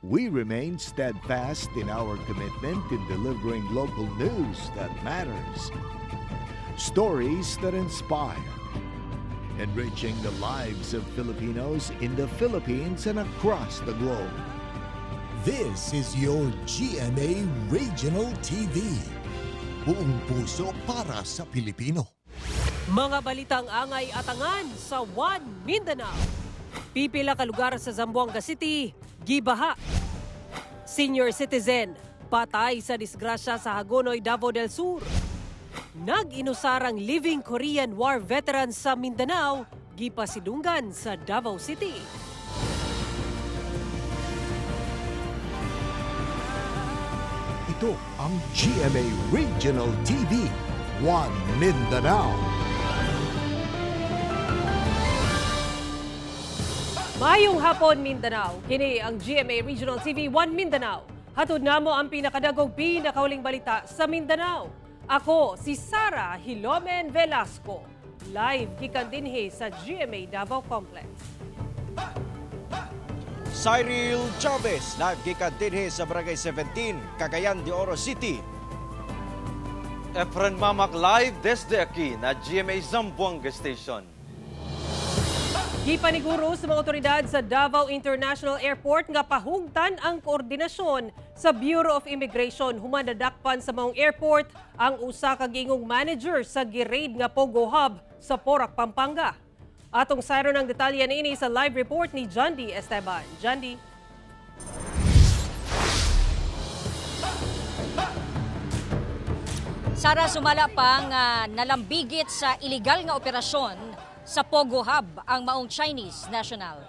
we remain steadfast in our commitment in delivering local news that matters. Stories that inspire. Enriching the lives of Filipinos in the Philippines and across the globe. This is your GMA Regional TV. Buong puso para sa Pilipino. Mga balitang angay at angan sa One Mindanao. Pipila ka lugar sa Zamboanga City, gibaha. Senior citizen, patay sa disgrasya sa Hagonoy, Davao del Sur. Nag-inusarang living Korean War veteran sa Mindanao, gipasidunggan sa Davao City. Ito ang GMA Regional TV, One Mindanao. Mayong hapon, Mindanao. Kini ang GMA Regional TV 1 Mindanao. Hatod namo ang pinakadagog pinakauling balita sa Mindanao. Ako si Sara Hilomen Velasco. Live gikan dinhi sa GMA Davao Complex. Cyril Chavez, live gikan dinhi sa Barangay 17, Cagayan de Oro City. Efren Mamak live desde aquí na GMA Zamboanga Station. Gipaniguro sa mga otoridad sa Davao International Airport nga pahugtan ang koordinasyon sa Bureau of Immigration human nadakpan sa maong airport ang usa ka gingong manager sa gi-raid nga Pogo Hub sa Porac, Pampanga. Atong sayro ng detalye niini sa live report ni Jondi Esteban. Jondi. Sara, sumala pang nalambigit sa iligal nga operasyon sa Pogo Hub ang maong Chinese national.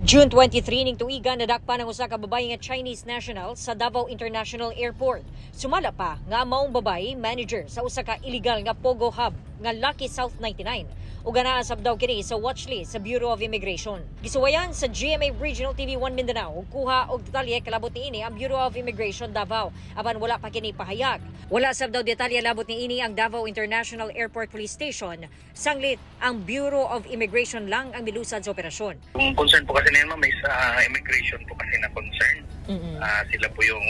June 23 ning tuiga nadakpan ang usa ka babaye nga Chinese national sa Davao International Airport. Sumala pa nga maong babaye manager sa usa ka illegal nga Pogo Hub nga Lucky South 99 ug ganaasab daw kini sa watchlist sa Bureau of Immigration. Gisuwayan sa GMA Regional TV 1 Mindanao ug kuha og detalye kalabot niini ang Bureau of Immigration Davao apan wala pa kini pahayag. Wala sab daw detalye labot niini ang Davao International Airport Police Station. Sanglit ang Bureau of Immigration lang ang milusad sa operasyon. Yung concern po kasi naman may sa immigration po kasi na concern. Sila po yung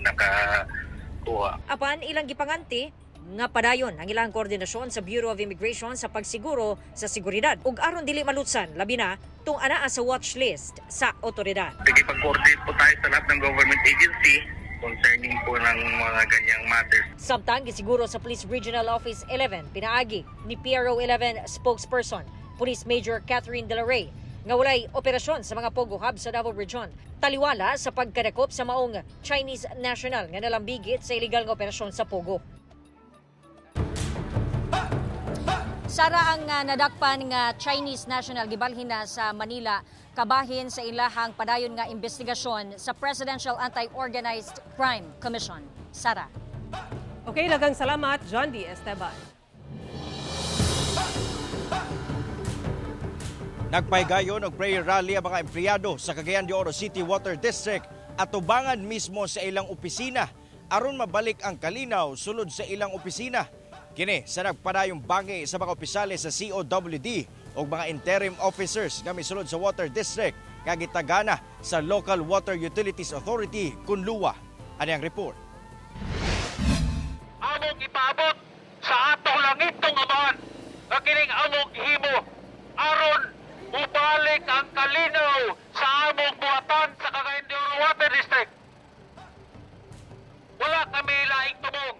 nakakuha. Apan ilang gipanganti nga padayon ang ilang koordinasyon sa Bureau of Immigration sa pagsiguro sa seguridad ug aron dili malutsan labi na tung anaa sa watch list sa otoridad. Nakikipag-coordinate po tayo sa lahat ng government agency concerning po ng mga ganyang matters. Samtang gisiguro sa Police Regional Office 11 pinaagi ni PRO 11 spokesperson Police Major Catherine De La Rey nga walay operasyon sa mga Pogo Hub sa Davao Region. Taliwala sa pagkadakop sa maong Chinese national nga nalambigit sa illegal nga operasyon sa Pogo. Sara, ang nadakpan nga Chinese national gibalhin na sa Manila kabahin sa ilahang padayon nga investigasyon sa Presidential Anti-Organized Crime Commission. Sara. Okay, daghang salamat, Jondi Esteban. Nagpahigayon og prayer rally ang mga empleyado sa Cagayan de Oro City Water District at tubangan mismo sa ilang opisina aron mabalik ang kalinaw sulod sa ilang opisina. Kini sa nagpadayong bangi sa mga opisyales sa COWD o mga interim officers nga misulod sa Water District nga gitagana sa Local Water Utilities Authority, Kunluwa. Ani ang report. Among ipaabot sa atong langitong amahan nga kining among himo aron mubalik ang kalinaw sa among buhatan sa Cagayan de Oro Water District. Wala kami laing tumong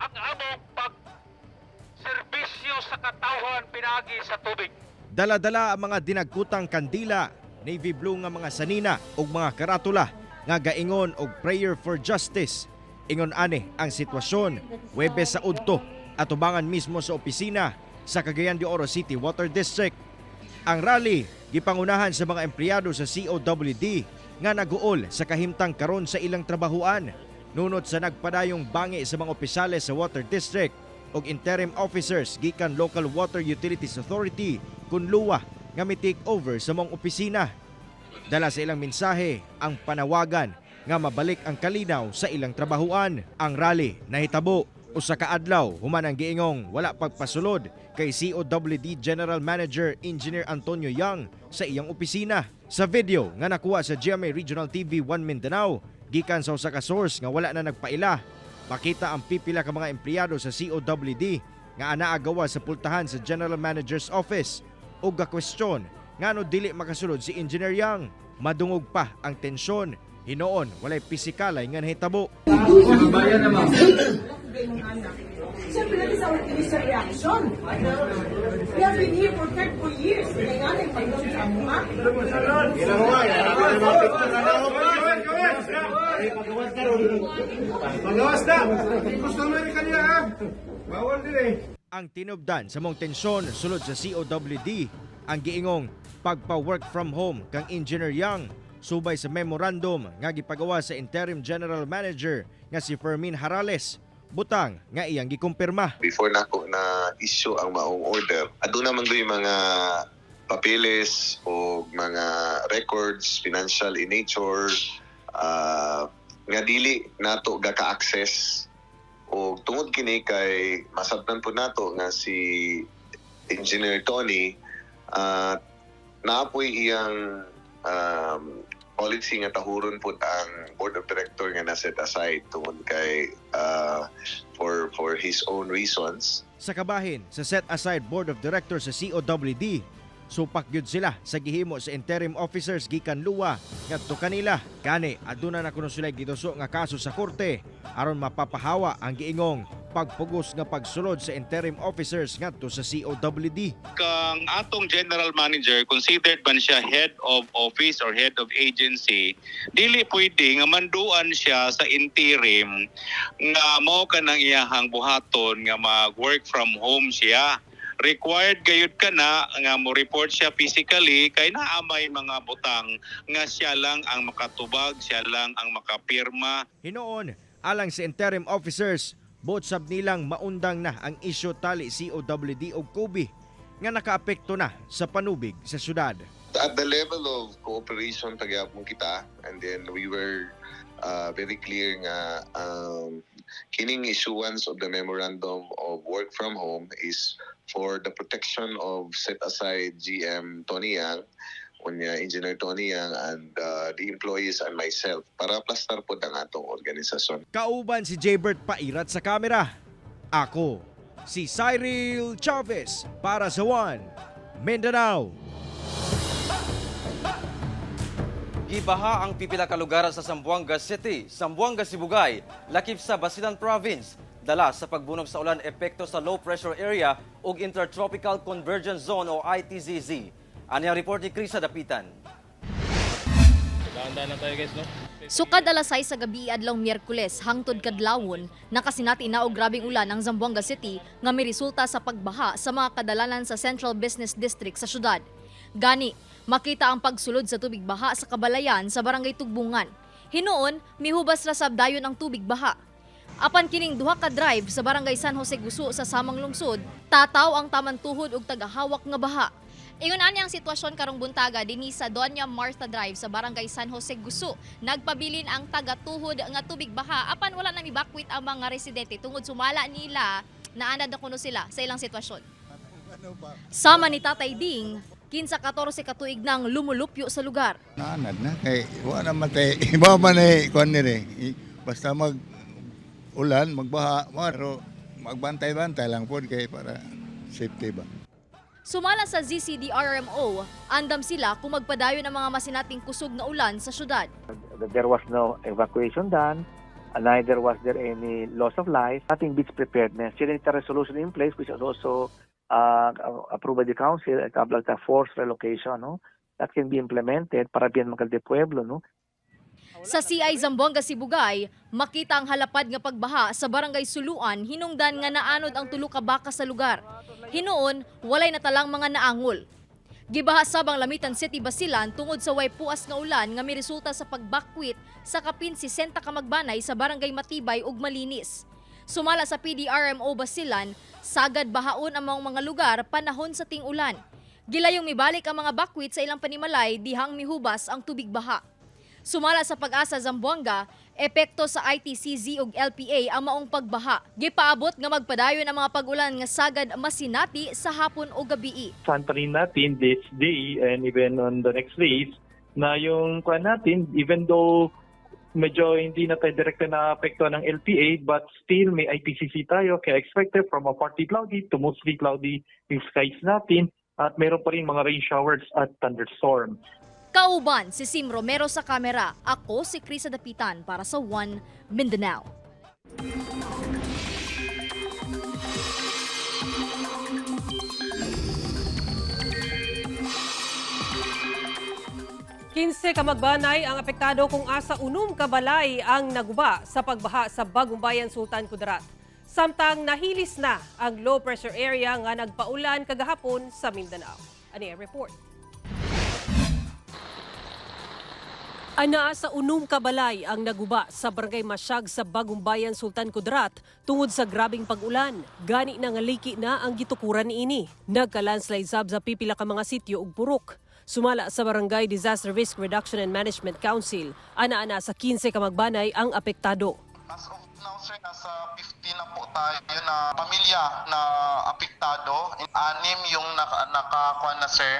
ang among pag-serbisyo sa katawhan pinagi sa tubig. Dala-dala ang mga dinagkutang kandila, navy blue nga mga sanina ug mga karatula nga gaingon og prayer for justice. Ingon ani ang sitwasyon Huwebes sa udto at tubangan mismo sa opisina sa Cagayan de Oro City Water District. Ang rally gipangunahan sa mga empleyado sa COWD nga naguol sa kahimtang karon sa ilang trabahuan. Nunod sa nagpadayong bangi sa mga opisyales sa Water District ug interim officers gikan Local Water Utilities Authority, Kunluwa, nga mi-take over sa mga opisina. Dala sa ilang mensahe ang panawagan nga mabalik ang kalinaw sa ilang trabahuan. Ang rally nahitabo Usa ka adlaw human ang giingong wala pagpasulod kay COWD General Manager Engineer Antonio Yang sa iyang opisina. Sa video nga nakuha sa GMA Regional TV 1 Mindanao, gikan sa usa ka source nga wala na nagpaila, makita ang pipila ka mga empleyado sa COWD nga anaa gawa sa pultahan sa General Manager's Office ug gakwestiyon ngano dili makasulod si Engineer Yang. Madungog pa ang tensyon. Hinoon walay pisikalay nga nahitabo. Siyempre natin sa sa reaction. We have been here for 34 years. Kaya nga na yung pagdong sa mga. Ang tinubdan sa mong tensyon sulod sa COWD ang giingong pagpa-work from home kang Engineer Yang subay sa memorandum nga gipagawa sa Interim General Manager nga si Fermin Harales. Butang nga iyang gikumpirma. Before nako na issue ang maong order, aduna man do'y mga papeles o mga records, financial in nature, nga dili nato gaka-access o tungod kini kay masabtan po nato nga si Engineer Tony naapoy iyang policy nga tahuron po ang board of director nga na-set aside tungod kay for his own reasons. Sa kabahin sa set aside board of directors sa COWD, supak gyud sila sa gihimo sa interim officers gikan luwa ngadto kanila. Kani aduna na kuno sila gituso nga kaso sa korte aron mapapahawa ang giingong pagpugos nga pagsulod sa interim officers ngadto sa COWD. Kang atong general manager, considered man siya head of office or head of agency, dili pwede nga manduan siya sa interim nga mao ka nang iyahang buhaton nga mag-work from home siya. Required gayud ka na nga mo report siya physically kay naamay mga butang nga siya lang ang makatubag, siya lang ang makapirma. Hinoon alang sa interim officers, buot sab nilang maundang na ang isyu tali COWD o COBE nga nakaapekto na sa panubig sa syudad. At the level of cooperation tagyapon kita, and then we were very clear nga kining issuance of the memorandum of work from home is for the protection of set aside GM Tony Yang, Engineer Tony Yang, and the employees and myself para plastar po ang atong organisasyon. Kauban si Jaybert Pairat sa kamera. Ako, si Cyril Chavez para sa One Mindanao. Gibaha ang pipila ka lugar sa Zamboanga City, Zamboanga Sibugay, lakip sa Basilan Province. Dala sa pagbunog sa ulan epekto sa low pressure area ug Intertropical Convergence Zone o ITZZ. Ani ang report ni Krisa Dapitan. Sukad alas 6 sa gabi adlaw Miyerkules hangtod kadlawon nakasinati na og grabeng ulan ang Zamboanga City nga miresulta sa pagbaha sa mga kadalanan sa Central Business District sa syudad. Gani, makita ang pagsulod sa tubig baha sa kabalayan sa barangay Tugbungan. Hinoon, mihubas ra sab dayon ang tubig baha. Apan kining duha ka drive sa barangay San Jose Gusu sa samang lungsod, tataw ang taman tuhod ug tagahawak nga baha. Ingon ani ang sitwasyon karong buntaga dinhi sa Doña Martha Drive sa barangay San Jose Gusu. Nagpabilin ang taga-tuhod nga tubig baha apan wala na mibakwit ang mga residente tungod sumala nila naanad na kuno sila sa ilang sitwasyon. Sama ni Tatay Ding, 15-14 katuig nang lumulupyo sa lugar. Naanad na kay wala naman tay iba man kuan ni basta ulan magbaha pero magbantay-bantay lang po kay para safety ba. Sumala sa ZCDRMO, andam sila kung magpadayon ang mga masinating kusog na ulan sa syudad. There was no evacuation done, neither was there any loss of life. Nothing beats preparedness. There is a resolution in place which was also approved by the council, a couple of forced relocation, no? That can be implemented para bien Magdalde Pueblo, no? Sa CI Zamboanga Sibugay, makita ang halapad nga pagbaha sa barangay Suluan hinungdan nga naanod ang tulo ka baka sa lugar. Hinoon, walay natalang mga naangol. Gibaha sabang Lamitan City Basilan tungod sa way puas nga ulan nga miresulta sa pagbakwit sa kapin 60 ka magbanay sa barangay Matibay ug Malinis. Sumala sa PDRMO Basilan, sagad bahaon ang mga lugar panahon sa ting-ulan. Gilayong mibalik ang mga bakwit sa ilang panimalay dihang mihubas ang tubig baha. Sumala sa Pag-asa Zamboanga, epekto sa ITCZ ug LPA ang maong pagbaha. Gipaabot nga magpadayon ang mga pag-ulan nga sagad masinati sa hapon o gabii. Santa rin natin this day and even on the next days na yung kuan natin, even though medyo hindi na tayo direkta na apekto ng LPA, but still may ITCZ tayo, kaya expected from a partly cloudy to mostly cloudy yung skies natin at meron pa rin mga rain showers at thunderstorm. Kauban si Sim Romero sa kamera. Ako si Krisa Dapitan para sa One Mindanao. Kinse ka magbanay ang apektado kung asa unom ka balay ang naguba sa pagbaha sa Bagong Bayan, Sultan Kudarat. Samtang nahilis na ang low pressure area nga nagpaulan kagahapon sa Mindanao. Ani ang report. Ana sa unom ka balay ang naguba sa Barangay Masyag sa Bagong Bayan, Sultan Kudarat tungod sa grabing pag-ulan. Gani na nga liki na ang gitukuran niini. Nagka-landslide sab sa pipila ka mga sityo ug purok. Sumala sa Barangay Disaster Risk Reduction and Management Council, ana-ana sa 15 ka magbanay ang apektado. As of now, sir, nasa 50 na po tayo na pamilya na apektado. 6 yung nakakuha na, sir.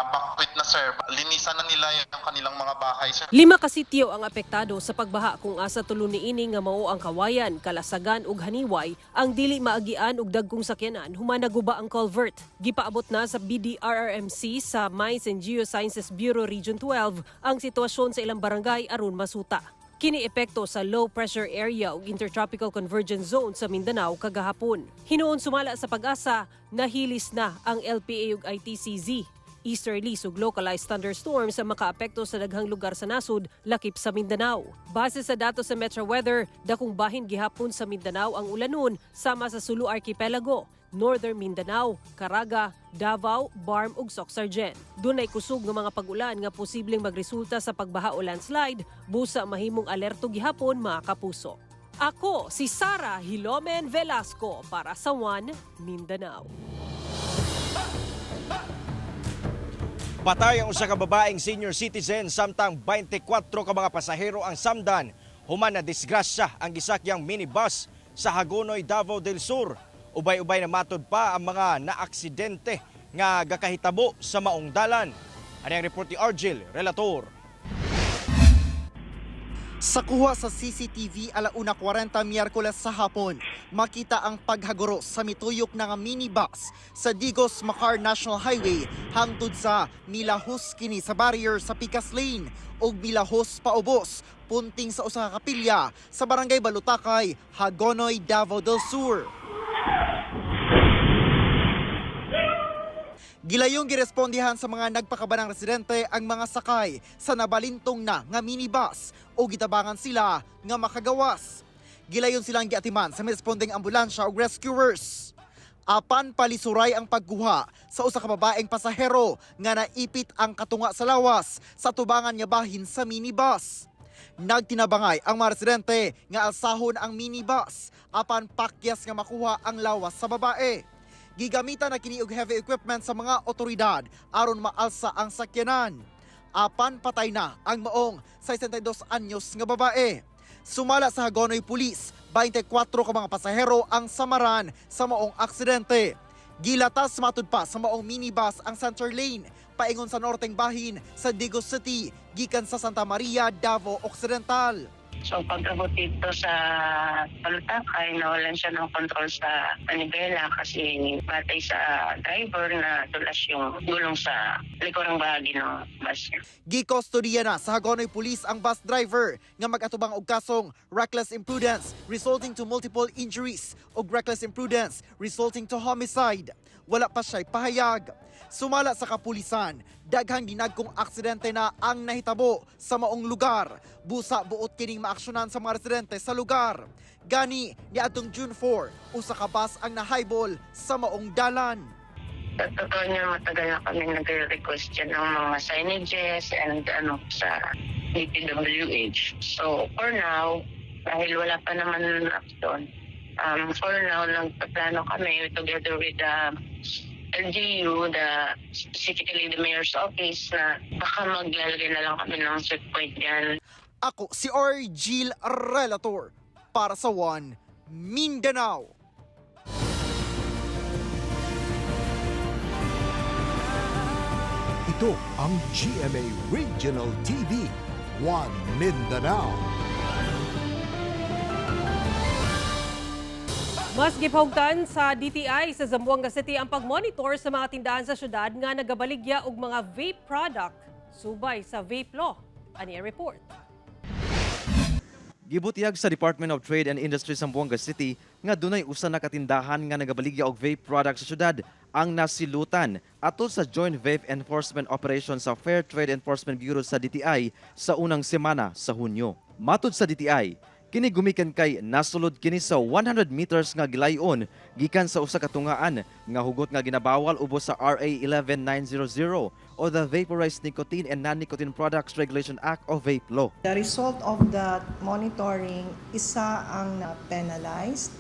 Backquit na, sir. Linisan na nila yung kanilang mga bahay, sir. 5 ka sityo ang apektado sa pagbaha kung asa tulo niini nga mao ang Kawayan, Kalasagan ug Haniway ang dili maagian og dagkong sakyanan human naguba ang culvert. Gipaabot na sa BDRRMC sa Mines and Geosciences Bureau Region 12 ang sitwasyon sa ilang barangay aron masuta. Kini epekto sa low pressure area ug intertropical convergence zone sa Mindanao kagahapon. Hinuon sumala sa Pag-asa, nahilis na ang LPA ug ITCZ. Easterlies ug localized thunderstorms ang makaapekto sa daghang lugar sa nasud lakip sa Mindanao. Base sa datos sa Metro Weather, dakong bahin gihapon sa Mindanao ang ulanon sama sa Sulu Archipelago, Northern Mindanao, Caraga, Davao, Barm ug Soc-Sargen. Dunay kusog nga mga pag-ulan nga posibleng magresulta sa pagbaha o landslide, busa mahimong alerto gihapon mga kapuso. Ako si Sara Hilomen Velasco para sa One Mindanao. Patay ang usa ka babaeng senior citizen samtang 24 ka mga pasahero ang samdan. Human na disgrasya ang gisakyang minibus sa Hagonoy, Davao del Sur. Ubay-ubay na matod pa ang mga naaksidente nga gakahitabo sa maong dalan. Ano ang report ni Argel, relator. Sa kuha sa CCTV 1:40 Miyerkules sa hapon, makita ang paghaguro sa mituyok na nga minibus sa Digos Macar National Highway hangtod sa Milahos kini sa barrier sa Picas Lane ug Milahos paubos punting sa usa ka kapilya sa Barangay Balutakay, Hagonoy, Davao del Sur. Gilayong girespondihan sa mga nagpakabanang residente ang mga sakay sa nabalintong na nga minibus o gitabangan sila nga makagawas. Gilayon silang giatiman sa responding ambulansya o rescuers. Apan palisuray ang pagguha sa usa ka babaeng pasahero nga naipit ang katunga sa lawas sa tubangan nga bahin sa minibus. Nagtinabangay ang mga residente nga alsahon ang minibus apan pakyas nga makuha ang lawas sa babae. Gigamitan na kini og heavy equipment sa mga otoridad aron maalsa ang sakyanan. Apan patay na ang maong 62 anyos nga babae. Sumala sa Hagonoy Police, 24 ka mga pasahero ang samaran sa maong aksidente. Gilatas matud pa sa maong minibus ang center lane paingon sa norteng bahin sa Digos City gikan sa Santa Maria, Davao Occidental. So pag-abot dito sa Balutakay, nawalan siya ng control sa manibela kasi batay sa driver na tulas yung gulong sa likurang bahagi ng bus. Gikustodiya na sa Hagonoy Police ang bus driver nga mag-atubang og kasong reckless imprudence resulting to multiple injuries o reckless imprudence resulting to homicide. Wala pa siya'y pahayag. Sumala sa kapulisan, daghang dinagkong aksidente na ang nahitabo sa maong lugar. Busa buot kining maaksyonan sa mga residente sa lugar. Gani, niadtong June 4, usa ka bus ang nahaybol sa maong dalan. Sa totoo niya, matagal na kami nagre-request dyan ng mga signages and sa DPWH. So for now, dahil wala pa naman action, for now, nagpaplano kami together with the LGU, specifically the Mayor's Office, na baka maglalagay na lang kami ng checkpoint dyan. Ako si Argil Relator para sa One Mindanao. Ito ang GMA Regional TV, One Mindanao. Mas gipahugtan sa DTI sa Zamboanga City ang pagmonitor sa mga tindahan sa syudad nga nagabaligya og mga vape product subay sa vape law. Ani ang report. Gibutiyag sa Department of Trade and Industry sa Zamboanga City nga dunay usa na katindahan nga nagabaligya og vape product sa syudad ang nasilutan atol sa Joint Vape Enforcement Operation sa Fair Trade Enforcement Bureau sa DTI sa unang semana sa Hunyo. Matud sa DTI, kini gumikan kay nasulod kini sa 100 meters nga gilayon gikan sa usa ka tungaan nga hugot nga ginabawal ubos sa RA 11900 o the Vaporized Nicotine and Non-Nicotine Products Regulation Act o Vape Law. The result of that monitoring, isa ang na-penalized.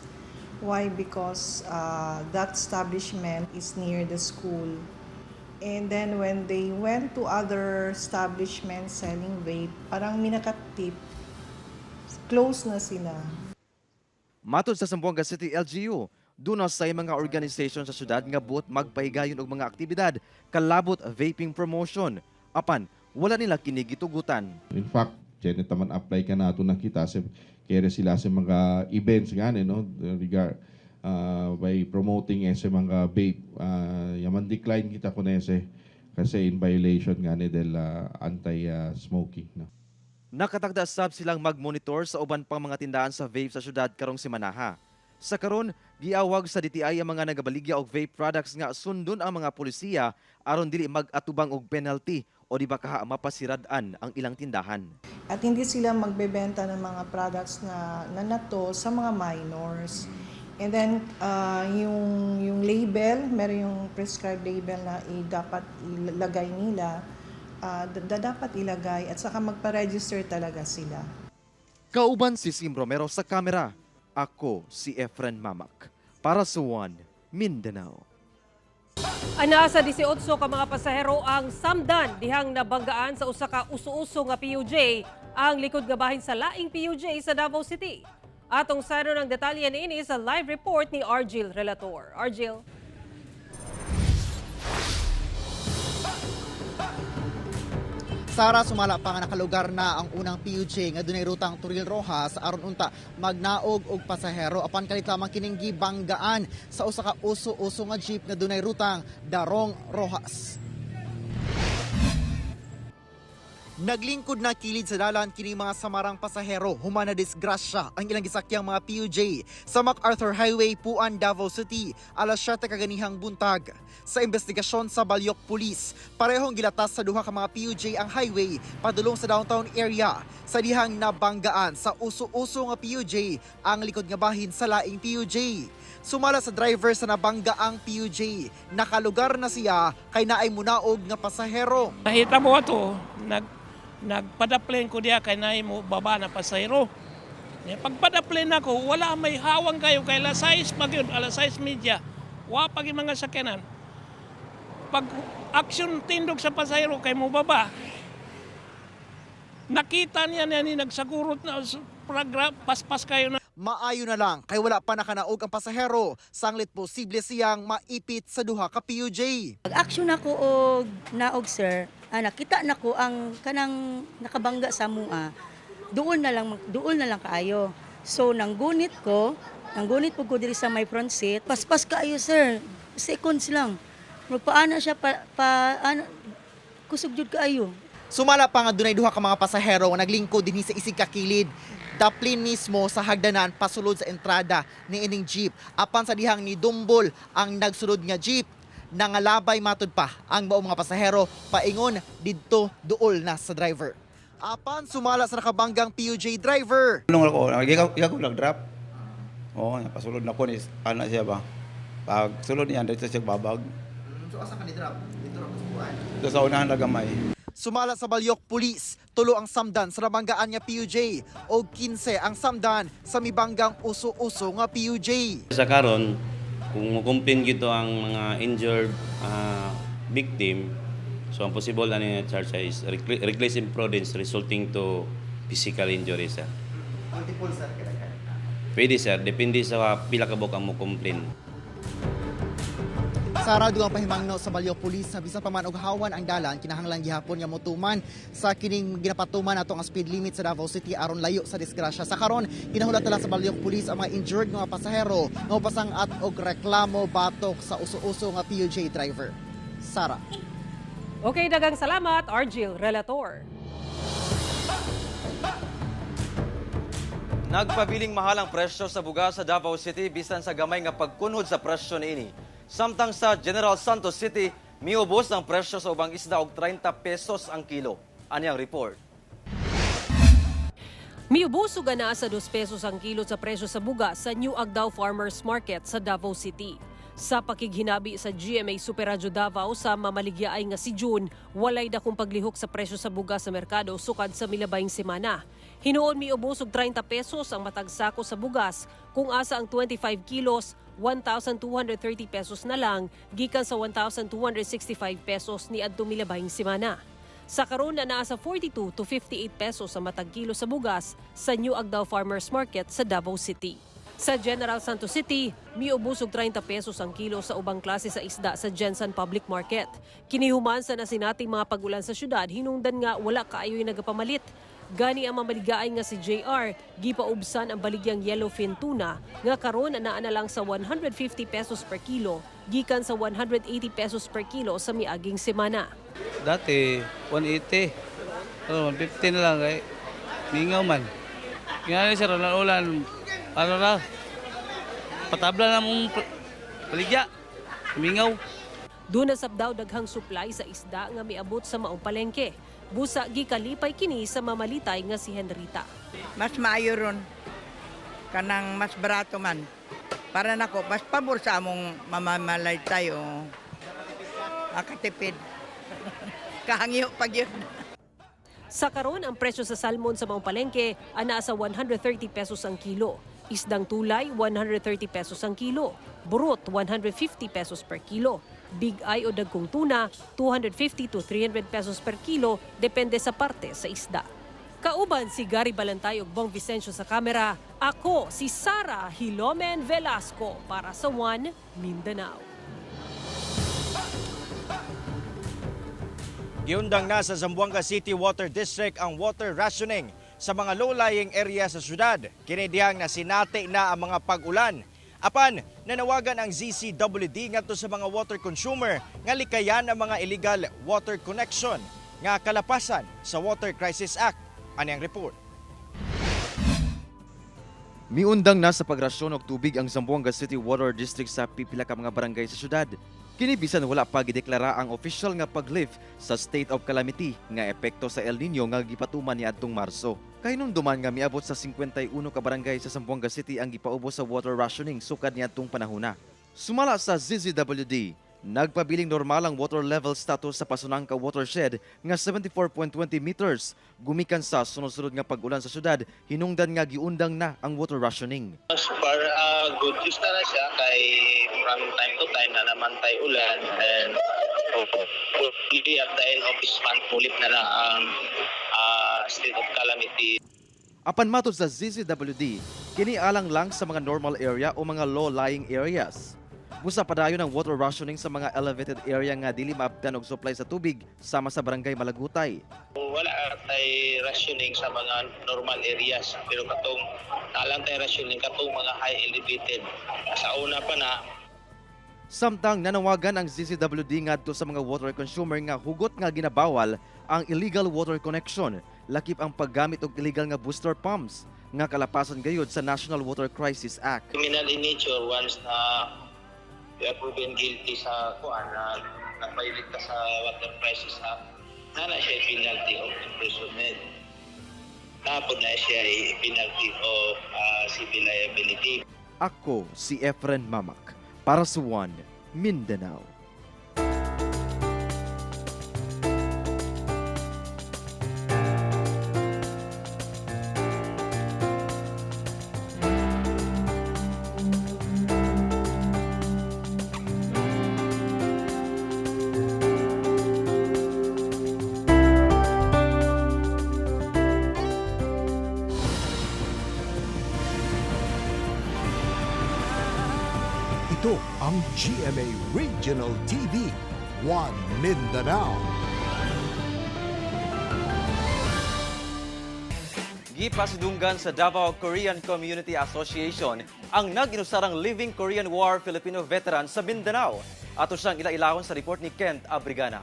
Why? Because that establishment is near the school. And then when they went to other establishments selling vape, parang minakatip, close na sila. Matod sa Zamboanga City LGU, dunas sa mga organisasyon sa syudad nga buot magpahigayon og mga aktibidad kalabot vaping promotion. Apan, wala nila kini gitugutan. In fact, dyan naman apply ka na ito nakita kaya sila sa mga events gani no by promoting sa mga vape yaman decline kita ko na kasi in violation gani del anti-smoking no. Nakatagda sab silang mag-monitor sa uban pang mga tindahan sa vape sa syudad karong semanaha. Sa karon, giawag sa DTI ang mga nagabaligya og vape products nga sundon ang mga polisiya aron dili mag-atubang og penalty o di ba kaha mapasiradan ang ilang tindahan. At hindi sila magbebenta ng mga products na nato sa mga minors. And then, yung label, meron yung prescribed label na dapat ilagay nila, dapat ilagay at saka magpa-register talaga sila. Kauban si Sim Romero sa kamera. Ako si Efren Mamak para sa One Mindanao. Ana sa 18 ka mga pasahero ang samdan dihang nabanggaan sa usa ka uso-uso nga PUJ ang likod nga bahin sa laing PUJ sa Davao City. Atong sayro ng detalye niini sa live report ni Argil Relator. Argil. Sara, sumala pa nga nakalugar na ang unang PUJ nga dunay rutang Turil Rojas aron unta magnaog og pasahero apan kalit lamang kining gibanggaan sa usa ka uso-uso nga jeep nga dunay rutang Darong Rojas. Naglingkod na kilid sa dalan kini mga samarang pasahero human na disgrasya ang ilang gisakyang mga PUJ sa MacArthur Highway, Puan, Davao City alas 7 kaganihang buntag. Sa investigasyon sa Balyok Police, parehong gilatas sa duha ka mga PUJ ang highway padulong sa downtown area sa dihang nabanggaan sa uso-uso nga PUJ ang likod nga bahin sa laing PUJ. Sumala sa driver sa nabanggaang PUJ, nakalugar na siya kay naay munaog nga pasahero. Nakita mo ato, nagpadaplane ko diya kay naay mo baba na pasahero. Pagpadaplane ako, wala may hawang kayo kay alas 6 magyud, alas 6 media. Wa pag mga sakyanan. Pag action tindog sa pasahero kay mo baba. Nakita niya ni nagsagurot na paspas kayo na. Maayo na lang kay wala pa nakanaog ang pasahero, sanglit posible siyang maipit sa duha ka PUJ. Pag-action ako og naog sir, nakita nako ang kanang nakabangga sa mua. Doon na lang kaayo. So nanggunit po ko diri sa my front seat. Paspas kaayo sir. Seconds lang. Magpaana siya kusog jud kaayo. Sumala pa nga dunay duha ka mga pasahero nga naglingkod dinhi sa isig ka kilid. Daplin mismo sa hagdanan pasulod sa entrada ni ining jeep. Apan sa dihang ni Dumbol ang nagsulod nga jeep. Nangalabay matud pa ang baong mga pasahero paingon didto duol na sa driver. Apan sumala sa nakabanggang PUJ driver. Nung ako, ikaw nag-drop. Oo, pasulod na ko ni ana siya ba. Pag sulod niya dito siya babag. So asa ka ni drop? Dito ra sa Ito sa unahan na gamay. Sumala sa Balyok Police, 3 ang samdan sa nabanggaan nga PUJ o 15 ang samdan sa mibanggang uso-uso nga PUJ. Sa karon, kung mukumpin gito ang mga injured victim, so ang possible na niya charge is reckless imprudence resulting to physical injury, sir. Multiple, sir, Pwede, sir. Depende sa pila ka bukang mo complain. Sa dugang pahimangno sa Balyo Police na bisan pa man og hawan ang dalan kinahanglan gihapon nga motuman sa kining ginapatuman atong ang speed limit sa Davao City aron layo sa disgrasya. Sa karon kinahulat sa Balyo Police ang mga injured nga pasahero nga pasangat og reklamo batok sa uso-uso nga PUJ driver. Sara. Okay, dagang salamat, Argil Relator. Nagpabiling mahal ang presyo sa bugas sa Davao City bisan sa gamay nga pagkunod sa presyo niini. Samtang sa General Santos City, miubos ang presyo sa ubang isda og 30 pesos ang kilo. Anyang report. Miubos ug ana sa 2 pesos ang kilo sa presyo sa bugas sa New Agdao Farmers Market sa Davao City. Sa pakighinabi sa GMA Superradyo Davao sa mamaligyaay nga si June, walay dakong paglihok sa presyo sa bugas sa merkado sukad sa milabayng semana. Hinuon miubos og 30 pesos ang matag sako sa bugas kung asa ang 25 kilos 1,230 pesos na lang gikan sa 1,265 pesos ni adto milabayng semana. Sa karon na naa sa 42 to 58 pesos ang matag kilo sa bugas sa New Agdao Farmers Market sa Davao City. Sa General Santos City, miubos og 30 pesos ang kilo sa ubang klase sa isda sa Jensen Public Market. Kinihuman sa nasinating mga pag-ulan sa syudad, hinungdan nga wala kaayoy nagapamalit. Gani ang mamaligaay nga si JR, gipaubsan ang baligyang yellowfin tuna nga karon naa na lang sa 150 pesos per kilo, gikan sa 180 pesos per kilo sa miaging semana. Dati 180, 150 na lang kay mingaw man. Nga ni sir ulan, ano na, patabla na mong paligya, mingaw. Doon nasab daw daghang supply sa isda nga miabot sa maong palengke. Busa gikalipay kini sa mamalitay nga si Henrita. Mas maayo ron kanang mas barato man. Para nako mas pabor sa among mamamalaytay o akatipid. Kahangyo pag yun. Sa karon ang presyo sa salmon sa maong palengke ana sa 130 pesos ang kilo. Isdang tulay 130 pesos ang kilo. Burot 150 pesos per kilo. Big eye o dagkong tuna, 250 to 300 pesos per kilo, depende sa parte sa isda. Kauban si Gary Balantay ug Bong Vicencio sa kamera, ako si Sara Hilomen Velasco para sa One Mindanao. Giundang na sa Zamboanga City Water District ang water rationing sa mga low-lying area sa syudad. Kini dihang nasinati na ang mga pag-ulan. Apan, nanawagan ang ZCWD ngadto sa mga water consumer nga likayan ang mga illegal water connection nga kalapasan sa Water Crisis Act. Anyang report. Miundang na sa pagrasyon og tubig ang Zamboanga City Water District sa pipila ka mga barangay sa syudad. Kini bisan wala pa gideklara ang official nga paglift sa state of calamity nga epekto sa El Nino nga gipatuman niadtong Marso. Kahinumduman nga miabot sa 51 ka barangay sa Zamboanga City ang gipaubos sa water rationing sukad niadtong panahona. Sumala sa ZZWD, nagpabiling normal ang water level status sa Pasunangka watershed nga 74.20 meters. Gumikan sa sunod-sunod nga pag-ulan sa syudad, hinungdan nga giundang na ang water rationing. As far good news na siya kay from time to time na naman tayo ulan and hopefully at the end of this month ulit na lang ang state of calamity. Apan matod sa ZZWD, kini alang lang sa mga normal area o mga low-lying areas. Busa padayon ang water rationing sa mga elevated area nga dili maabtan og supply sa tubig sama sa barangay Malagutay. Wala tay rationing sa mga normal areas pero katong alang tay rationing katong mga high elevated. Sa una pa na Samtang nanawagan ang ZZWD ngadto sa mga water consumer nga hugot nga ginabawal ang illegal water connection, lakip ang paggamit og illegal nga booster pumps nga kalapasan gayud sa National Water Crisis Act. Criminal in nature once na you are proven guilty sa kuan na nagpailit ka sa Water Crisis Act, na siya penalty of imprisonment. Tapos na siya penalty of civil liability. Ako si Efren Mamak para sa One Mindanao. Ito ang GMA Regional TV, One Mindanao. Gipasidunggan sa Davao Korean Community Association ang nag-inusarang Living Korean War Filipino veteran sa Mindanao. Ato siyang ilailahon sa report ni Kent Abrigana.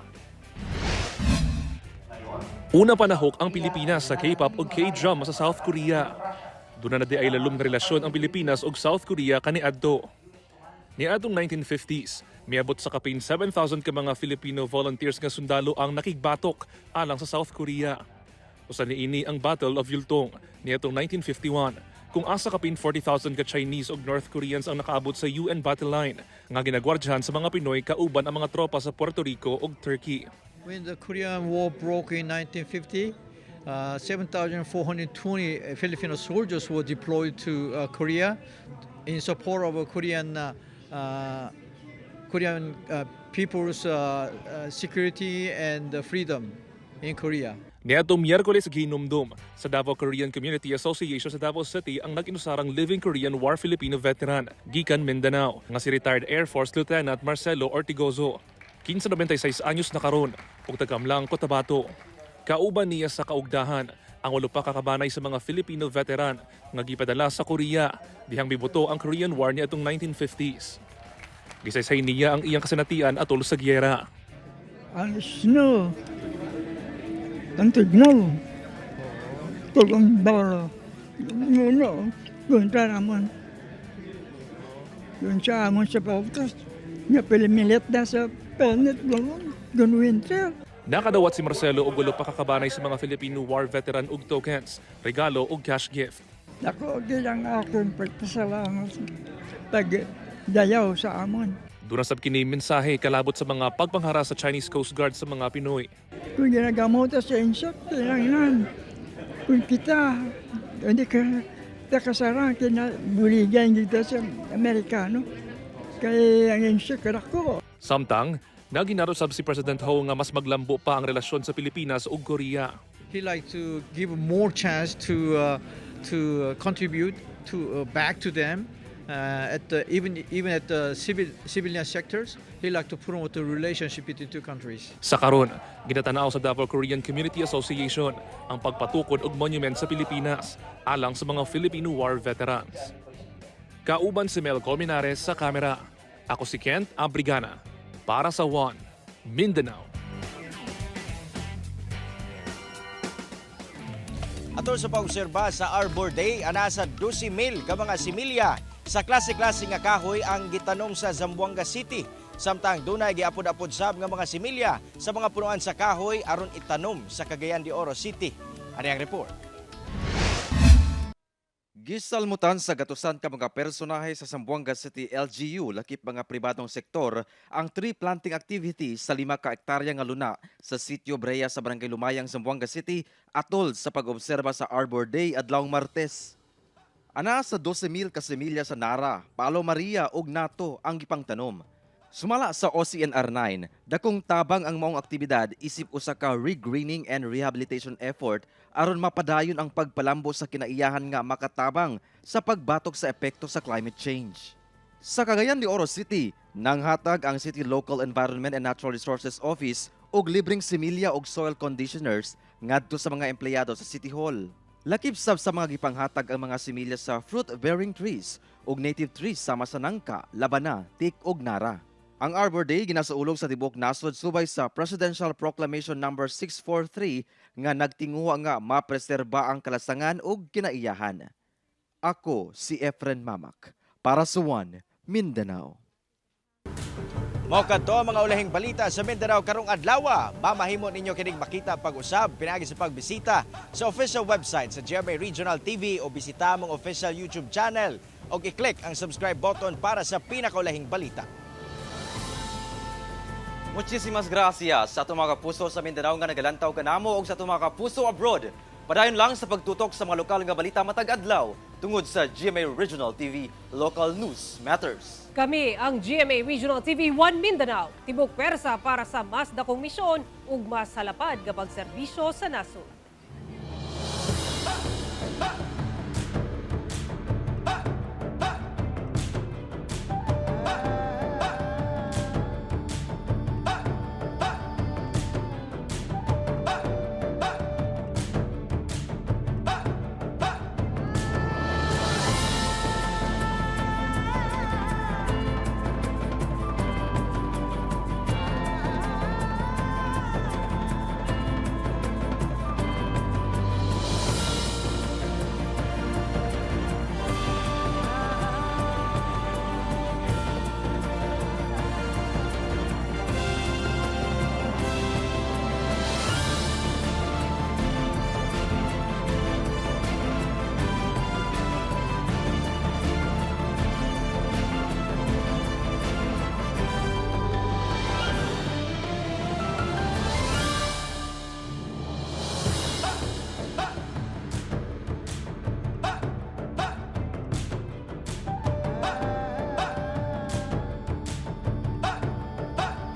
Una panahok ang Pilipinas sa K-pop o K-drama sa South Korea. Doon na ay lalong na relasyon ang Pilipinas o South Korea kaniadto. Niadtong 1950s, miabot sa kapin 7,000 ka mga Filipino volunteers nga sundalo ang nakigbatok alang sa South Korea. Usa niini ang Battle of Yultong niadtong 1951 kung asa kapin 40,000 ka Chinese ug North Koreans ang nakaabot sa UN battle line nga ginagwardyahan sa mga Pinoy kauban ang mga tropa sa Puerto Rico ug Turkey. When the Korean War broke in 1950, 7,420 Filipino soldiers were deployed to Korea in support of Korean people's security and freedom in Korea. Niadtong Miyerkules ginumdum sa Davao Korean Community Association sa Davao City ang nag-inusarang Living Korean War Filipino veteran gikan Mindanao nga si retired Air Force Lieutenant Marcelo Ortigozo. 96 anyos na karon ug tagamlang Cotabato. Kauban niya sa kaugdahan ang 8 pa kakabanay sa mga Filipino veteran nga gipadala sa Korea dihang bibuto ang Korean War niadtong 1950s. Gisaysay niya ang iyang kasinatian atol sa giyera. Alis no. Antignaw. Tulong bala. No. Gunta naman. Yun siya amon sa pautas. Nga pilimilit na sa planet naman. Gunwinter. Nakadawat si Marcelo og 8 pa kakabanay sa mga Filipino war veteran ug tokens, regalo ug cash gift. Ako gilang akong pagpasalamat pagdayaw sa amon. Dunasab kini mensahe kalabot sa mga pagpanghara sa Chinese Coast Guard sa mga Pinoy. Kung ginagamot sa insect, kailangan kung kita hindi ka nakasarang kinabuligan kita sa Amerikano. Kaya ang insect ako. Samtang, naginarusab si President Ho nga mas maglambo pa ang relasyon sa Pilipinas ug Korea. He like to give more chance to contribute to back to them even at the civilian sectors. He like to promote the relationship between two countries. Sa karon, ginatanaw sa Davao Korean Community Association ang pagpatukod og monument sa Pilipinas alang sa mga Filipino War veterans. Kauban si Mel Colmenares sa kamera. Ako si Kent Abrigana para sa One Mindanao. Atol sa pag-obserba sa Arbor Day, anasa 12,000 ka mga similya sa klase-klase nga kahoy ang gitanom sa Zamboanga City. Samtang dunay giapod-apod sab nga mga similya sa mga punuan sa kahoy aron itanom sa Cagayan de Oro City. Ani ang report. Gisalmutan sa gatusan ka mga personahe sa Zamboanga City LGU lakip mga pribadong sektor ang tree planting activity sa 5 ka hektarya nga luna sa Sitio Brea sa Barangay Lumayang, Zamboanga City atol sa pag-obserba sa Arbor Day adlawng Martes. Ana sa 12,000 ka semilya sa Nara, Palo Maria ug Nato ang gipangtanom. Sumala sa OCNR 9, dakong tabang ang maong aktibidad isip usa ka regreening and rehabilitation effort aron mapadayon ang pagpalambo sa kinaiyahan nga makatabang sa pagbatok sa epekto sa climate change. Sa Cagayan de Oro City, nanghatag ang City Local Environment and Natural Resources Office og libreng similya og soil conditioners ngadto sa mga empleyado sa City Hall. Lakip sab sa mga gipanghatag ang mga similya sa fruit-bearing trees ug native trees sama sa nangka, labana, teak ug nara. Ang Arbor Day ginasaulog sa tibuok nasod subay sa Presidential Proclamation No. 643 nga nagtinguha nga mapreserba ang kalasangan ug kinaiyahan. Ako si Efren Mamak para sa One Mindanao. Mao kadto ang mga ulahing balita sa Mindanao karong adlaw. Mamahimo ninyo kining makita pag-usab pinaagi sa pagbisita sa official website sa GMA Regional TV o bisita among official YouTube channel og i-click ang subscribe button para sa pinakaulahing balita. Muchísimas gracias sa atong mga kapuso sa Mindanao nga nagalantaw kanamo ug sa atong mga kapuso abroad. Padayon lang sa pagtutok sa mga lokal nga balita matag adlaw tungod sa GMA Regional TV, Local News Matters. Kami ang GMA Regional TV 1 Mindanao, tibok pwersa para sa mas dakong misyon ug mas halapad nga pagserbisyo sa nasod.